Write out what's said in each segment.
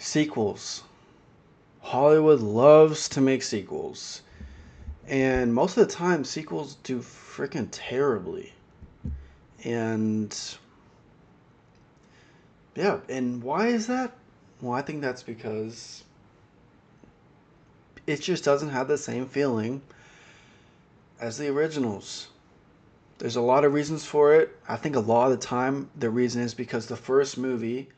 Sequels. Hollywood loves to make sequels. And most of the time, sequels do freaking terribly. And yeah, and why is that? Well, I think that's because it just doesn't have the same feeling as the originals. There's a lot of reasons for it. I think a lot of the time, the reason is because the first movie,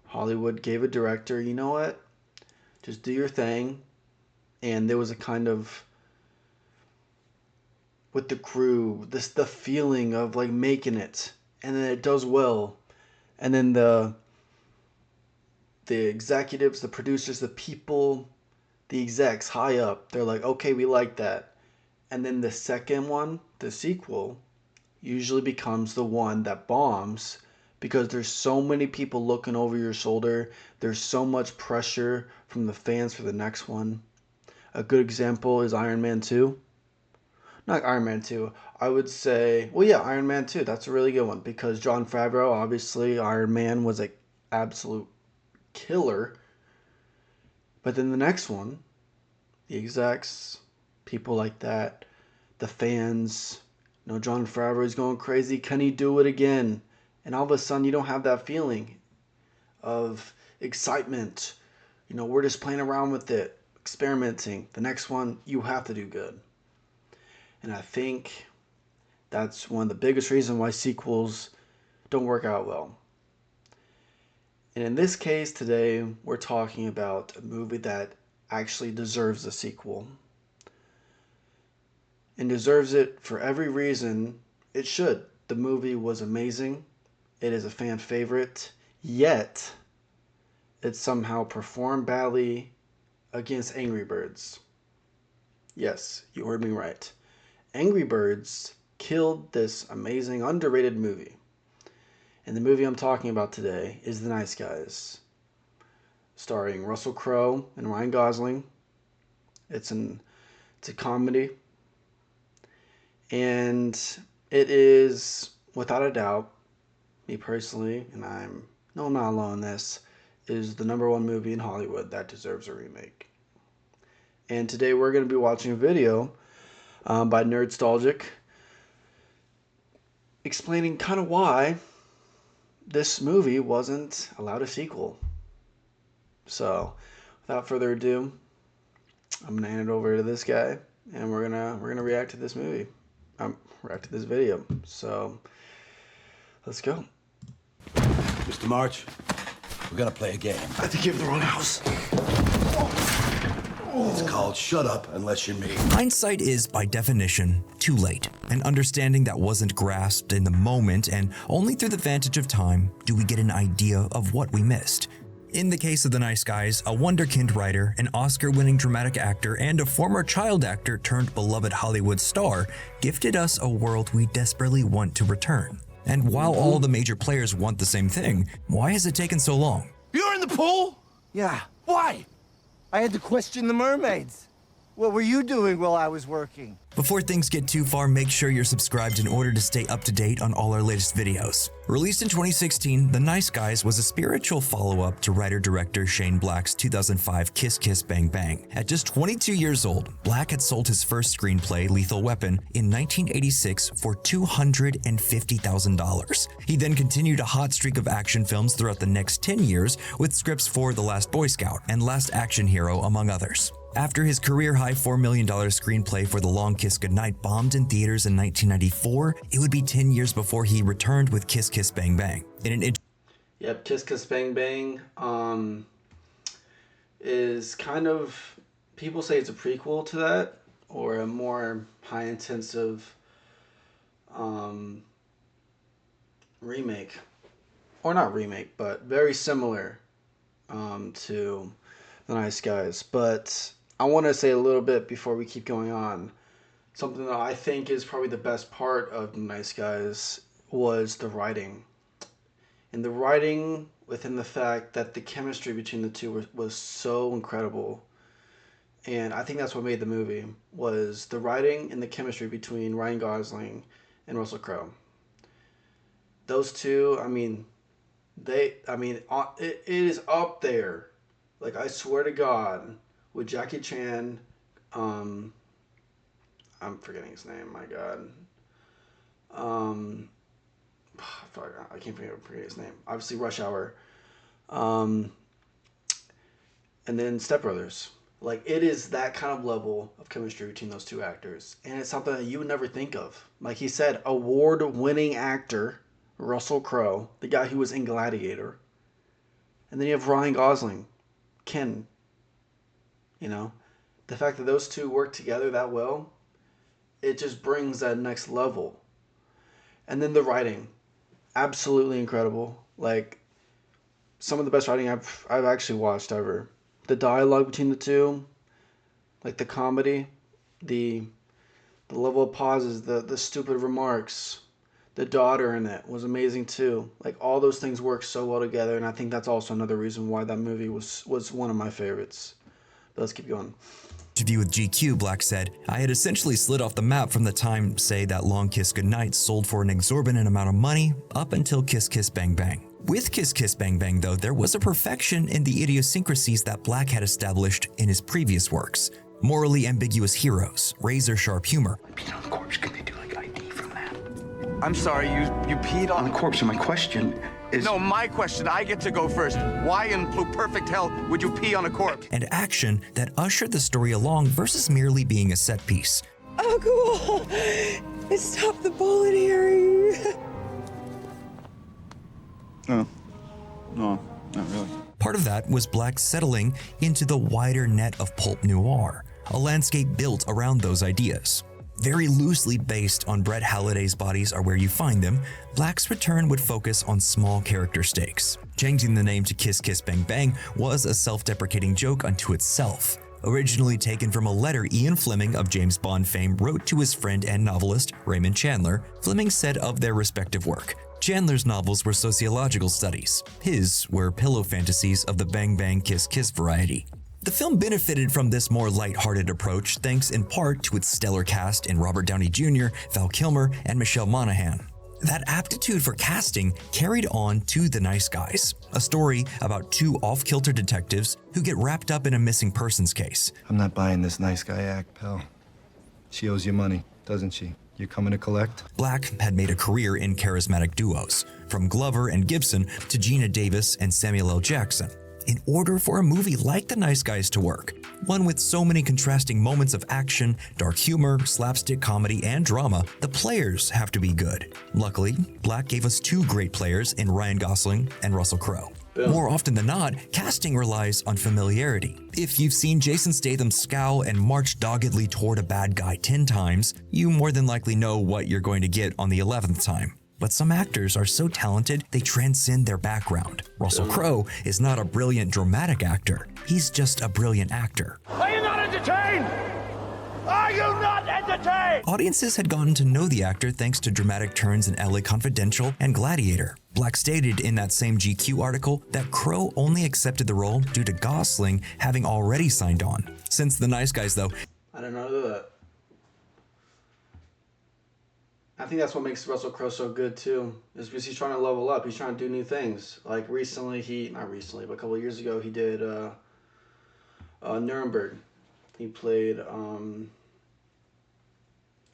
Hollywood gave a director, you know what? Just do your thing. And there was a kind of with the crew, this the feeling of like making it, and then it does well, and then the executives, the producers, the people, the execs high up, they're like, okay, we like that, and then the second one, the sequel, usually becomes the one that bombs because there's so many people looking over your shoulder. There's so much pressure from the fans for the next one. A good example is Iron Man 2. Not Iron Man 2. I would say, well, yeah, Iron Man 2. That's a really good one because Jon Favreau, obviously, Iron Man was an absolute killer. But then the next one, the execs, people like that, the fans, Jon Favreau is going crazy. Can he do it again? And all of a sudden, you don't have that feeling of excitement. We're just playing around with it, experimenting. The next one, you have to do good. And I think that's one of the biggest reasons why sequels don't work out well. And in this case today, we're talking about a movie that actually deserves a sequel. And deserves it for every reason it should. The movie was amazing. It is a fan favorite. Yet, it somehow performed badly against Angry Birds. Yes, you heard me right. Angry Birds killed this amazing, underrated movie. And the movie I'm talking about today is The Nice Guys, starring Russell Crowe and Ryan Gosling. It's a comedy, and it is without a doubt, me personally, and I'm not alone in this, is the number one movie in Hollywood that deserves a remake. And today we're going to be watching a video by Nerdstalgic explaining kind of why this movie wasn't allowed a sequel. So, without further ado, I'm gonna hand it over to this guy, and we're gonna react to this movie. React to this video. So, let's go. Mr. March, we're gonna play a game. I think you have the wrong house. It's called Shut Up and Let You Me. Hindsight is, by definition, too late. An understanding that wasn't grasped in the moment, and only through the vantage of time do we get an idea of what we missed. In the case of The Nice Guys, a wunderkind writer, an Oscar-winning dramatic actor, and a former child actor turned beloved Hollywood star gifted us a world we desperately want to return. And while all the major players want the same thing, why has it taken so long? You're in the pool? Yeah, Why? I had to question the mermaids. What were you doing while I was working? Before things get too far, make sure you're subscribed in order to stay up to date on all our latest videos. Released in 2016, The Nice Guys was a spiritual follow-up to writer-director Shane Black's 2005 Kiss Kiss Bang Bang. At just 22 years old, Black had sold his first screenplay, Lethal Weapon, in 1986 for $250,000. He then continued a hot streak of action films throughout the next 10 years with scripts for The Last Boy Scout and Last Action Hero, among others. After his career-high $4 million screenplay for The Long Kiss Goodnight bombed in theaters in 1994, it would be 10 years before he returned with Kiss Kiss Bang Bang. Yep, Kiss Kiss Bang Bang is kind of, people say it's a prequel to that, or a more high intensive remake, or not remake, but very similar to The Nice Guys. But I want to say a little bit before we keep going on. Something that I think is probably the best part of The Nice Guys was the writing. And the writing within the fact that the chemistry between the two was so incredible. And I think that's what made the movie, was the writing and the chemistry between Ryan Gosling and Russell Crowe. Those two, it is up there Like, I swear to God, with Jackie Chan, I'm forgetting his name, my God. Um, I can't forget his name. Obviously, Rush Hour. Um, and then Step Brothers. Like, it is that kind of level of chemistry between those two actors. And it's something that you would never think of. Like he said, award-winning actor Russell Crowe, the guy who was in Gladiator. And then you have Ryan Gosling, Ken. You know, the fact that those two work together that well, it just brings that next level. And then the writing, absolutely incredible. Like, some of the best writing I've actually watched ever. The dialogue between the two, like the comedy, the level of pauses, the stupid remarks, the daughter in it was amazing too. Like, all those things work so well together, and I think that's also another reason why that movie was one of my favorites. But let's keep going. Interview with GQ, Black said, I had essentially slid off the map from the time, say, that Long Kiss Goodnight sold for an exorbitant amount of money up until Kiss Kiss Bang Bang. With Kiss Kiss Bang Bang, though, there was a perfection in the idiosyncrasies that Black had established in his previous works. Morally ambiguous heroes, razor-sharp humor. Peed on the corpse, can they do like ID from that? I'm sorry, you peed On on... the corpse, and my question is... No, my question, I get to go first. Why in blue perfect hell would you pee on a corpse? And action that ushered the story along versus merely being a set piece. Oh, cool. Stop the bullet, Harry. No, not really. Part of that was Black settling into the wider net of pulp noir, a landscape built around those ideas. Very loosely based on Brett Halliday's Bodies Are Where You Find Them, Black's return would focus on small character stakes. Changing the name to Kiss Kiss Bang Bang was a self-deprecating joke unto itself. Originally taken from a letter Ian Fleming of James Bond fame wrote to his friend and novelist Raymond Chandler, Fleming said of their respective work, Chandler's novels were sociological studies. His were pillow fantasies of the bang bang kiss kiss variety. The film benefited from this more lighthearted approach thanks in part to its stellar cast in Robert Downey Jr., Val Kilmer, and Michelle Monaghan. That aptitude for casting carried on to The Nice Guys, a story about two off-kilter detectives who get wrapped up in a missing persons case. I'm not buying this nice guy act, pal. She owes you money, doesn't she? You coming to collect? Black had made a career in charismatic duos, from Glover and Gibson to Gina Davis and Samuel L. Jackson. In order for a movie like The Nice Guys to work, one with so many contrasting moments of action, dark humor, slapstick comedy, and drama, the players have to be good. Luckily, Black gave us two great players in Ryan Gosling and Russell Crowe. More often than not, casting relies on familiarity. If you've seen Jason Statham scowl and march doggedly toward a bad guy 10 times, you more than likely know what you're going to get on the 11th time. But some actors are so talented, they transcend their background. Russell Crowe is not a brilliant dramatic actor. He's just a brilliant actor. Are you not entertained? Are you not entertained? Audiences had gotten to know the actor thanks to dramatic turns in LA Confidential and Gladiator. Black stated in that same GQ article that Crowe only accepted the role due to Gosling having already signed on. Since The Nice Guys, though, I didn't know that. I think that's what makes Russell Crowe so good too, is because he's trying to level up. He's trying to do new things. Like recently, not recently, but a couple of years ago, he did Nuremberg. He played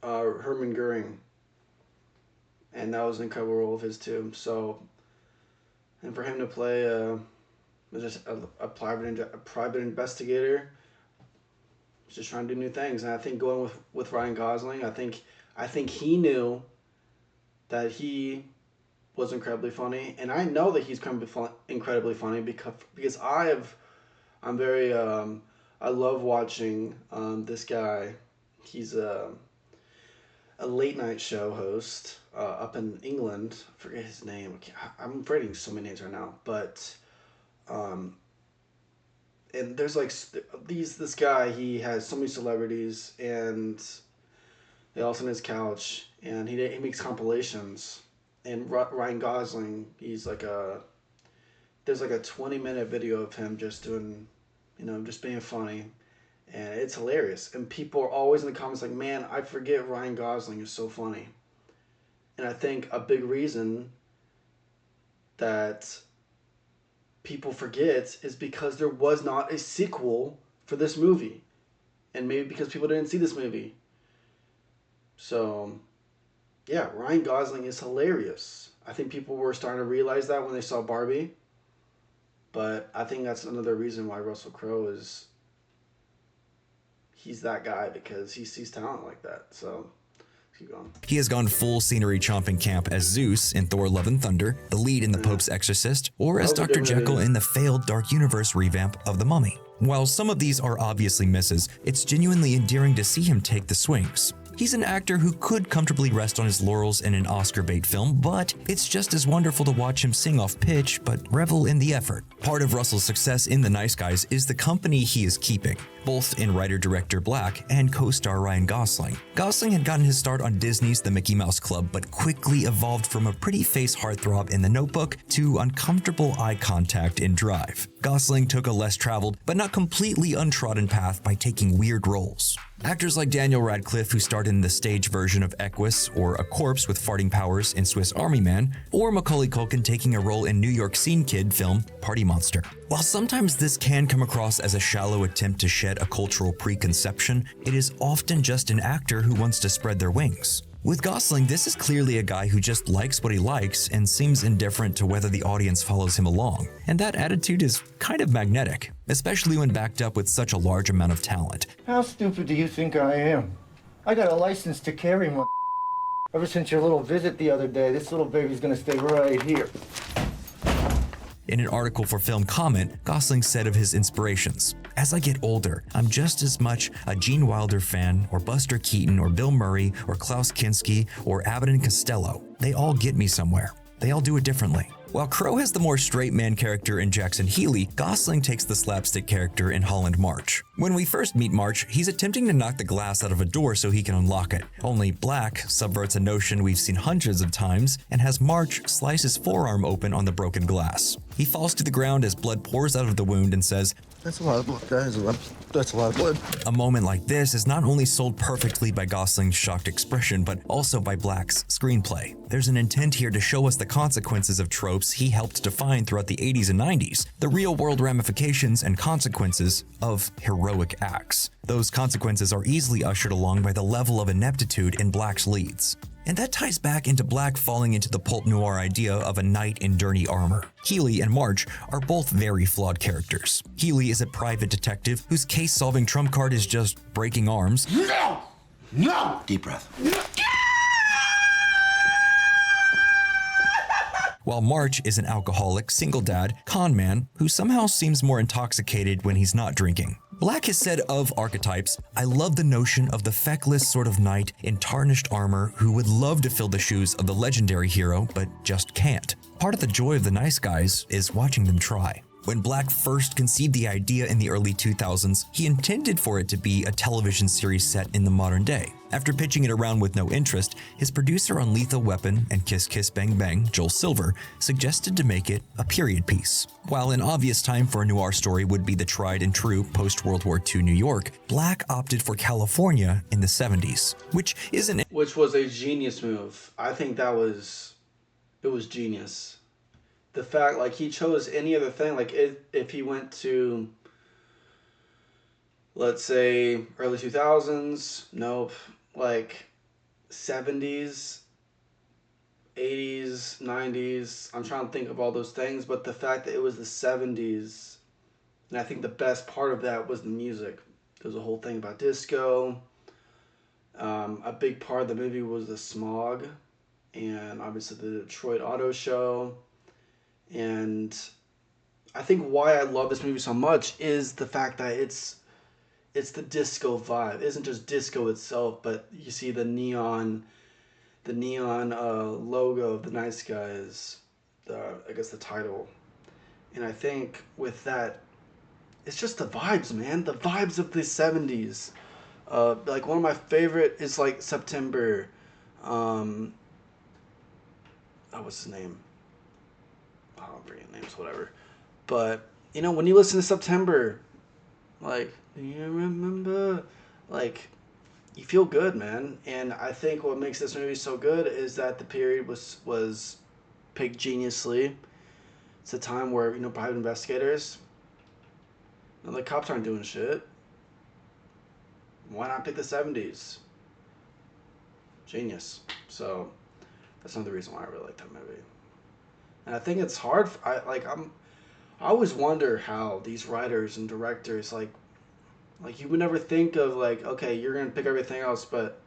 Hermann Goering, and that was an incredible role of his too. So, and for him to play just a private investigator, he's just trying to do new things. And I think going with Ryan Gosling, I think he knew that he was incredibly funny, and I know that he's incredibly funny because I'm very I love watching this guy. He's a late night show host up in England. I forget his name. I'm forgetting so many names right now, but and there's like this guy. He has so many celebrities, and they all sit on his couch, and he makes compilations. And Ryan Gosling, there's like a 20-minute video of him just doing, just being funny, and it's hilarious. And people are always in the comments like, man, I forget Ryan Gosling is so funny. And I think a big reason that people forget is because there was not a sequel for this movie. And maybe because people didn't see this movie. So, yeah, Ryan Gosling is hilarious. I think people were starting to realize that when they saw Barbie. But I think that's another reason why Russell Crowe is... He's that guy, because he sees talent like that. So, let's keep going. He has gone full scenery chomping camp as Zeus in Thor Love and Thunder, the lead in The Pope's Exorcist, or as Dr. Jekyll in the failed Dark Universe revamp of The Mummy. While some of these are obviously misses, it's genuinely endearing to see him take the swings. He's an actor who could comfortably rest on his laurels in an Oscar bait film, but it's just as wonderful to watch him sing off pitch but revel in the effort. Part of Russell's success in The Nice Guys is the company he is keeping, both in writer-director Black and co-star Ryan Gosling. Gosling had gotten his start on Disney's The Mickey Mouse Club, but quickly evolved from a pretty face heartthrob in The Notebook to uncomfortable eye contact in Drive. Gosling took a less traveled, but not completely untrodden path by taking weird roles. Actors like Daniel Radcliffe, who starred in the stage version of Equus or a corpse with farting powers in Swiss Army Man, or Macaulay Culkin taking a role in New York Scene Kid film Party Monster. While sometimes this can come across as a shallow attempt to shed a cultural preconception, it is often just an actor who wants to spread their wings. With Gosling, this is clearly a guy who just likes what he likes and seems indifferent to whether the audience follows him along. And that attitude is kind of magnetic, especially when backed up with such a large amount of talent. How stupid do you think I am? I got a license to carry one. Ever since your little visit the other day, this little baby's gonna stay right here. In an article for Film Comment, Gosling said of his inspirations, "As I get older, I'm just as much a Gene Wilder fan, or Buster Keaton, or Bill Murray, or Klaus Kinski, or Abbott and Costello. They all get me somewhere. They all do it differently." While Crowe has the more straight man character in Jackson Healy, Gosling takes the slapstick character in Holland March. When we first meet March, he's attempting to knock the glass out of a door so he can unlock it. Only Black subverts a notion we've seen hundreds of times and has March slice his forearm open on the broken glass. He falls to the ground as blood pours out of the wound and says, "That's a lot of blood, guys. That's a lot of blood." A moment like this is not only sold perfectly by Gosling's shocked expression, but also by Black's screenplay. There's an intent here to show us the consequences of tropes he helped define throughout the 80s and 90s, the real-world ramifications and consequences of heroic acts. Those consequences are easily ushered along by the level of ineptitude in Black's leads. And that ties back into Black falling into the pulp noir idea of a knight in dirty armor. Healy and March are both very flawed characters. Healy is a private detective whose case-solving trump card is just breaking arms. No! No! Deep breath. While March is an alcoholic, single dad, con man who somehow seems more intoxicated when he's not drinking. Black has said of archetypes, "I love the notion of the feckless sort of knight in tarnished armor who would love to fill the shoes of the legendary hero, but just can't." Part of the joy of The Nice Guys is watching them try. When Black first conceived the idea in the early 2000s, he intended for it to be a television series set in the modern day. After pitching it around with no interest, his producer on Lethal Weapon and Kiss Kiss Bang Bang, Joel Silver, suggested to make it a period piece. While an obvious time for a noir story would be the tried and true post-World War II New York, Black opted for California in the 70s, which was a genius move. I think it was genius. The fact, like, he chose any other thing, like, if he went to, let's say, early 2000s, nope, like, 70s, 80s, 90s, I'm trying to think of all those things, but the fact that it was the 70s, and I think the best part of that was the music. There's a whole thing about disco. A big part of the movie was the smog, and obviously the Detroit Auto Show. And I think why I love this movie so much is the fact that it's the disco vibe. It isn't just disco itself, but you see the neon logo of The Nice Guys, I guess the title. And I think with that, it's just the vibes, man. The vibes of the 70s. Like, one of my favorite is, like, September. What's his name? I don't forget names, whatever. But, you know, when you listen to September, like, do you remember? Like, you feel good, man. And I think what makes this movie so good is that the period was picked geniusly. It's a time where, private investigators, the cops aren't doing shit. Why not pick the 70s? Genius. So that's another reason why I really like that movie. And I think it's hard. I always wonder how these writers and directors like you would never think of like, okay, you're gonna pick everything else, but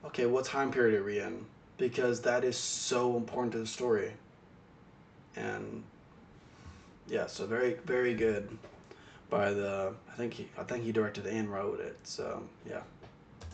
okay, what time period are we in? Because that is so important to the story. And yeah, so very, very good by I think he directed and wrote it. So yeah.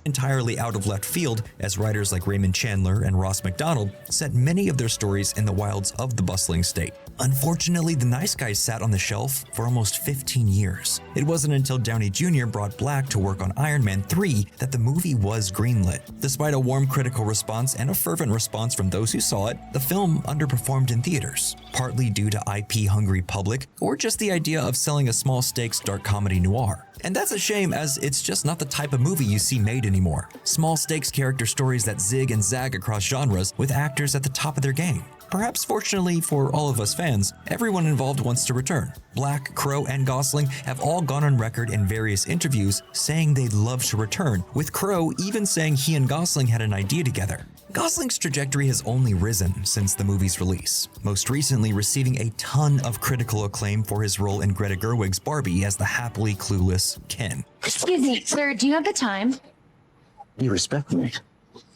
Entirely out of left field, as writers like Raymond Chandler and Ross MacDonald set many of their stories in the wilds of the bustling state. Unfortunately, The Nice Guys sat on the shelf for almost 15 years. It wasn't until Downey Jr. brought Black to work on Iron Man 3 that the movie was greenlit. Despite a warm critical response and a fervent response from those who saw it, the film underperformed in theaters, partly due to IP-hungry public or just the idea of selling a small-stakes dark comedy noir. And that's a shame, as it's just not the type of movie you see made anymore. Small-stakes character stories that zig and zag across genres with actors at the top of their game. Perhaps fortunately for all of us fans, everyone involved wants to return. Black, Crowe, and Gosling have all gone on record in various interviews saying they'd love to return, with Crowe even saying he and Gosling had an idea together. Gosling's trajectory has only risen since the movie's release, most recently receiving a ton of critical acclaim for his role in Greta Gerwig's Barbie as the happily clueless Ken. Excuse me, sir, do you have the time? You respect me.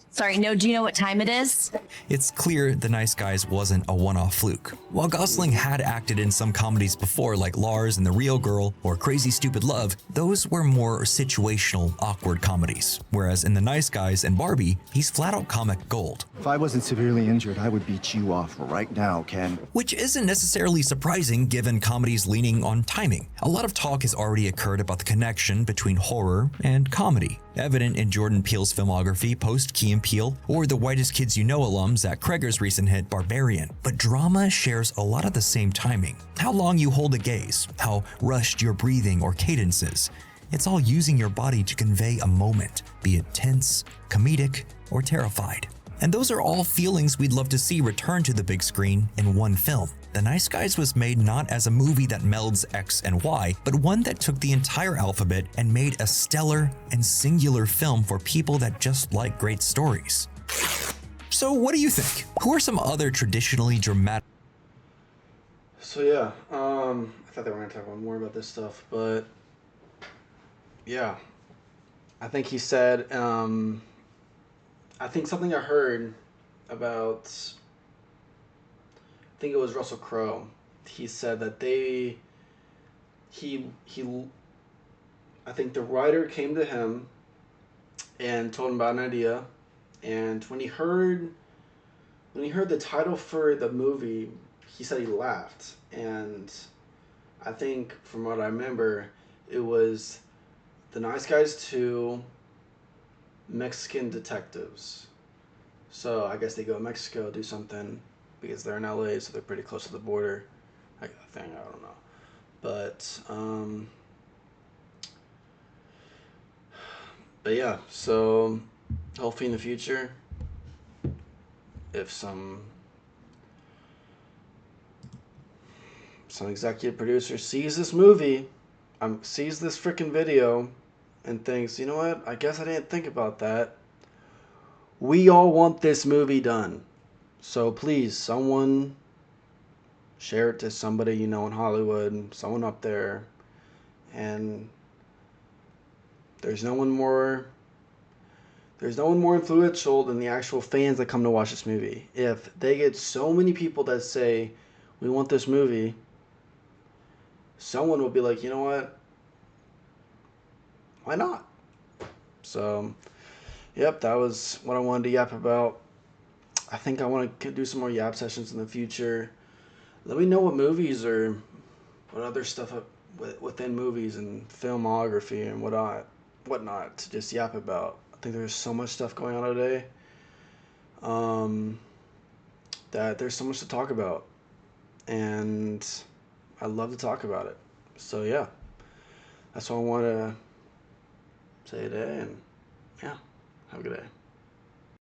Sorry, no, do you know what time it is? It's clear The Nice Guys wasn't a one-off fluke. While Gosling had acted in some comedies before, like Lars and the Real Girl or Crazy Stupid Love, those were more situational, awkward comedies. Whereas in The Nice Guys and Barbie, he's flat-out comic gold. If I wasn't severely injured, I would beat you off right now, Ken. Which isn't necessarily surprising given comedies leaning on timing. A lot of talk has already occurred about the connection between horror and comedy, evident in Jordan Peele's filmography post Key and Peele, or the Whitest Kids You Know alum Zach Kreger's recent hit Barbarian. But drama shares a lot of the same timing. How long you hold a gaze, how rushed your breathing or cadence is. It's all using your body to convey a moment, be it tense, comedic, or terrified. And those are all feelings we'd love to see return to the big screen in one film. The Nice Guys was made not as a movie that melds X and Y, but one that took the entire alphabet and made a stellar and singular film for people that just like great stories. So what do you think? Who are some other traditionally dramatic... So yeah, I thought they were going to talk about more about this stuff, but yeah. I think he said, I think something I heard about, I think it was Russell Crowe. He said that I think the writer came to him and told him about an idea, and when he heard the title for the movie, he said he laughed. And I think from what I remember, it was The Nice Guys 2 Mexican Detectives. So I guess they go to Mexico, do something, because they're in LA, so they're pretty close to the border. I don't know. But yeah, so hopefully in the future, if some executive producer sees this movie, sees this freaking video, and thinks, you know what, I guess I didn't think about that. We all want this movie done. So please, someone share it to somebody you know in Hollywood, someone up there. And there's no one more influential than the actual fans that come to watch this movie. If they get so many people that say, we want this movie, someone will be like, you know what? Why not? So, yep, that was what I wanted to yap about. I think I want to do some more yap sessions in the future. Let me know what movies or what other stuff within movies and filmography and whatnot to just yap about. I think there's so much stuff going on today that there's so much to talk about. And I love to talk about it. So, yeah, that's what I want to say today. And, yeah, have a good day.